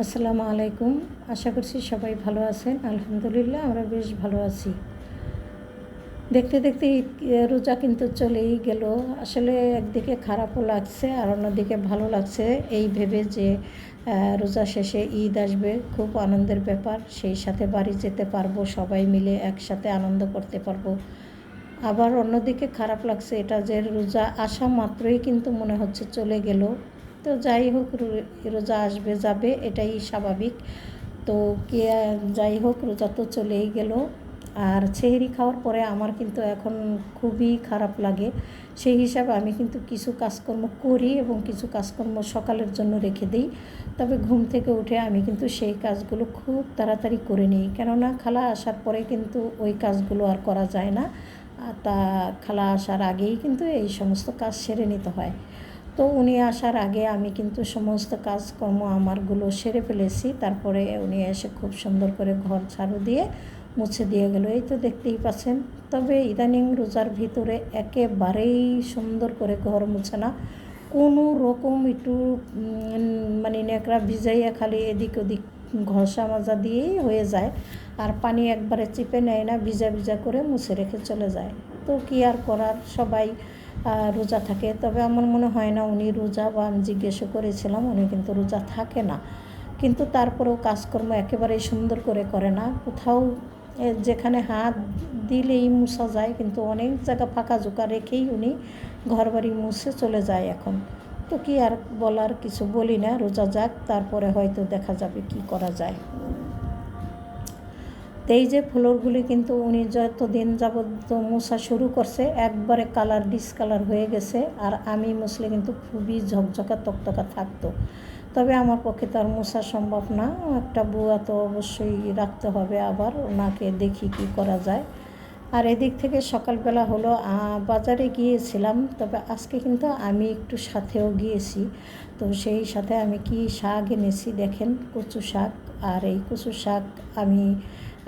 আসসালামু আলাইকুম। আশা করছি সবাই ভালো আছেন। আলহামদুলিল্লাহ আমরা বেশ ভালো আছি। দেখতে দেখতে রোজা কিন্তু চলেই গেল। আসলে একদিকে খারাপও লাগছে আর অন্যদিকে ভালো লাগছে এই ভেবে যে রোজা শেষে ঈদ আসবে, খুব আনন্দের ব্যাপার। সেই সাথে বাড়ি যেতে পারবো, সবাই মিলে একসাথে আনন্দ করতে পারবো। আবার অন্যদিকে খারাপ লাগছে এটা যে রোজা আসা মাত্রই কিন্তু মনে হচ্ছে চলে গেল। তো যাই হোক, রোজা আসবে যাবে, এটাই স্বাভাবিক। তো কি যাই হোক, রোজা তো চলেই গেল। আর সেহরি খাওয়ার পরে আমার কিন্তু এখন খুবই খারাপ লাগে। সেই হিসাবে আমি কিন্তু কিছু কাজকর্ম করি এবং কিছু কাজকর্ম সকালের জন্য রেখে দিই। তবে ঘুম থেকে উঠে আমি কিন্তু সেই কাজগুলো খুব তাড়াতাড়ি করে নিই, কেননা খালা আসার পরে কিন্তু ওই কাজগুলো আর করা যায় না। তা খালা আসার আগেই কিন্তু এই সমস্ত কাজ সেরে নিতে হয়। তো উনি আসার আগে আমি কিন্তু সমস্ত কাজকর্ম আমারগুলো সেরে ফেলেছি। তারপরে উনি এসে খুব সুন্দর করে ঘর ঝাড়ু দিয়ে মুছে দিয়ে গেল। এই তো দেখতেই পাচ্ছেন। তবে ইদানিং রোজার ভিতরে একেবারেই সুন্দর করে ঘর মুছে না, কোনো রকম একটু মানে ন্যাকড়া ভিজাইয়া খালি এদিক ওদিক ঘষা মাজা দিয়েই হয়ে যায়। আর পানি একবারে চিপে নেয় না, ভিজা ভিজা করে মুছে রেখে চলে যায়। তো কী আর করার, সবাই রোজা থাকে। তবে আমার মনে হয় না উনি রোজা, বা আমি জিজ্ঞেসও করেছিলাম, উনি কিন্তু রোজা থাকে না। কিন্তু তারপরেও কাজকর্ম একেবারেই সুন্দর করে না। কোথাও যেখানে হাত দিলেই মুছা যায়, কিন্তু অনেক জায়গা ফাঁকা জোকা রেখেই উনি ঘরবাড়ি মুছে চলে যায় এখন। তো কি আর বলার, কিছু বলি না, রোজা যাক, তারপরে হয়তো দেখা যাবে কি করা যায়। তো এই যে ফ্লোরগুলি কিন্তু উনি যতদিন যাবত মোছা শুরু করছে একবারে কালার ডিসকালার হয়ে গেছে। আর আমি মুছলে কিন্তু খুবই ঝকঝকা তকতকা থাকতো। তবে আমার পক্ষে তো আর মোছা সম্ভব না, একটা বুয়া তো অবশ্যই রাখতে হবে। আবার ওনাকে দেখি কি করা যায়। আর এদিক থেকে সকালবেলা হলো বাজারে গিয়েছিলাম, তবে আজকে কিন্তু আমি একটু সাথেও গিয়েছি। তো সেই সাথে আমি কি শাক এনেছি দেখেন, কচু শাক। আর এই কচু শাক আমি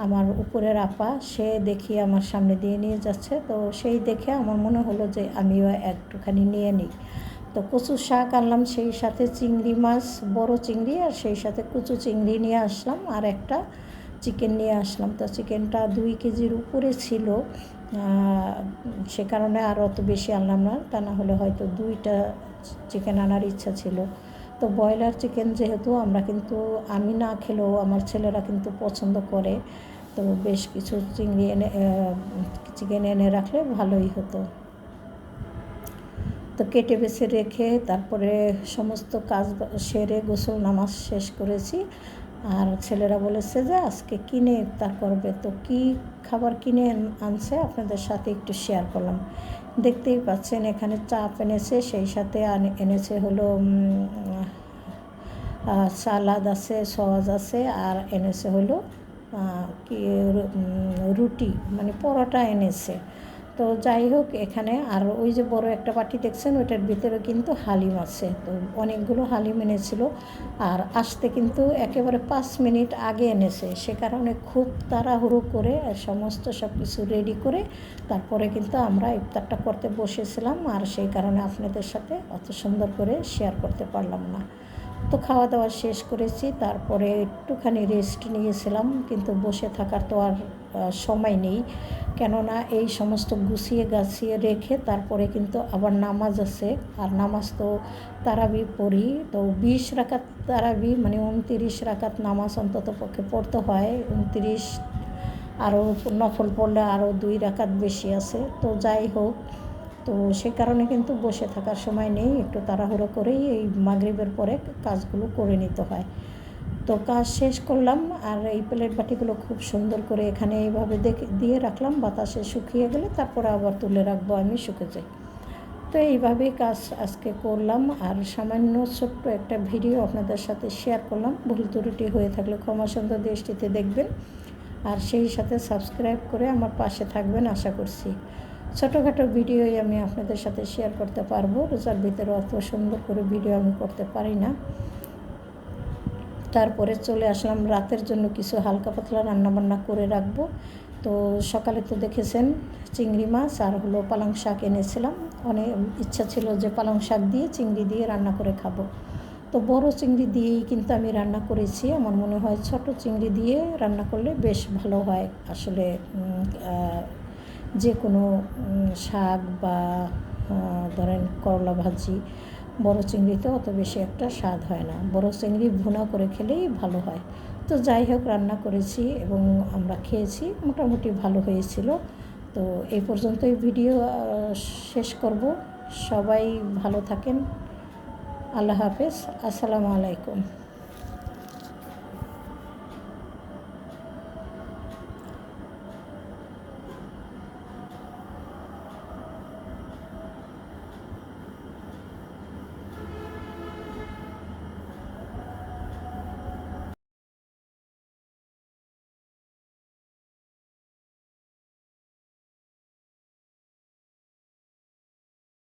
আমার উপরের আপা সে দেখি আমার সামনে দিয়ে নিয়ে যাচ্ছে। তো সেই দেখে আমার মনে হলো যে আমিও একটুখানি নিয়ে নিই। তো কচু শাক আনলাম, সেই সাথে চিংড়ি মাছ, বড় চিংড়ি, আর সেই সাথে কচু চিংড়ি নিয়ে আসলাম, আর একটা চিকেন নিয়ে আসলাম। তো চিকেনটা 2 কেজির উপরে ছিল, সে কারণে আর অত বেশি আনলাম না, তা না হলে হয়তো 2টা চিকেন আনার ইচ্ছা ছিল। তো ব্রয়লার চিকেন যেহেতু আমরা কিন্তু, আমি না খেলেও আমার ছেলেরা কিন্তু পছন্দ করে, তো বেশ কিছু চিংড়ি এনে চিকেন এনে রাখলে ভালোই হতো। তো কেটে বেছে রেখে তারপরে সমস্ত কাজ সেরে গোসল নামাজ শেষ করেছি। আর ছেলেরা বলেছে যে আজকে কিনে ইফতার করবে, তো কি খাবার কিনে আনছে আপনাদের সাথে একটু শেয়ার করলাম। দেখতেই পাচ্ছেন এখানে চাপ এনেছে, সেই সাথে এনেছে হলো সালাদ আছে, সস আছে, আর এনেছে হলো কি রুটি, মানে পরোটা এনেছে। তো যাই হোক, এখানে আর ওই যে বড় একটা বাটি দেখছেন, ওইটার ভিতরে কিন্তু হালিম আছে। তো অনেকগুলো হালিম এনেছিল। আর আসতে কিন্তু একেবারে 5 মিনিট আগে এনেছে, সে কারণে খুব তাড়াহুড়ো করে সমস্ত সব কিছু রেডি করে তারপরে কিন্তু আমরা ইফতারটা করতে বসেছিলাম। আর সেই কারণে আপনাদের সাথে অত সুন্দর করে শেয়ার করতে পারলাম না। তো খাওয়া দাওয়া শেষ করেছি, তারপরে একটুখানি রেস্ট নিয়েছিলাম, কিন্তু বসে থাকার তো আর সময় নেই, কেননা এই সমস্ত গুছিয়ে গাছিয়ে রেখে তারপরে কিন্তু আবার নামাজ আছে। আর নামাজ তো তারাবি পড়ি, তো 20 রাকাত তারাবি, মানে 29 রাকাত নামাজ অন্তত পক্ষে পড়তে হয়। 29, আরও নফল পড়লে আরও 2 রাকাত বেশি আছে। তো যাই হোক, তো সে কারণে কিন্তু বসে থাকার সময় নেই, একটু তাড়াহুড়ো করেই এই মাগরিবের পরে কাজগুলো করে নিতে হয়। তো কাজ শেষ করলাম। আর এই প্লেট বাটিগুলো খুব সুন্দর করে এখানে এইভাবে দিয়ে রাখলাম, বাতাসে শুকিয়ে গেলে তারপরে আবার তুলে রাখবো আমি, শুকে যাই। তো এইভাবেই কাজ আজকে করলাম। আর সামান্য ছোট্ট একটা ভিডিও আপনাদের সাথে শেয়ার করলাম, ভুল ত্রুটি হয়ে থাকলে ক্ষমা সুন্দর দৃষ্টিতে দেখবেন। আর সেই সাথে সাবস্ক্রাইব করে আমার পাশে থাকবেন আশা করছি। ছোটোখাটো ভিডিওই আমি আপনাদের সাথে শেয়ার করতে পারবো, রোজার ভিতরে অত সুন্দর করে ভিডিও আমি করতে পারি না। তারপরে চলে আসলাম রাতের জন্য কিছু হালকা পাতলা রান্নাবান্না করে রাখবো। তো সকালে তো দেখেছেন চিংড়ি মাছ আর হলো পালং শাক এনেছিলাম। অনেক ইচ্ছা ছিল যে পালং শাক দিয়ে চিংড়ি দিয়ে রান্না করে খাবো। তো বড় চিংড়ি দিয়েই কিন্তু আমি রান্না করেছি। আমার মনে হয় ছোট চিংড়ি দিয়ে রান্না করলে বেশ ভালো হয়। আসলে যে কোনো শাক বা ধরেন করলা ভাজি বড় চিংড়িতে অত বেশি একটা স্বাদ হয় না, বড় চিংড়ি ভুনা করে খেলেই ভালো হয়। তো যাই হোক, রান্না করেছি এবং আমরা খেয়েছি, মোটামুটি ভালো হয়েছিল। তো এই পর্যন্তই ভিডিও শেষ করব। সবাই ভালো থাকেন। আল্লাহ হাফেজ। আসসালামু আলাইকুম।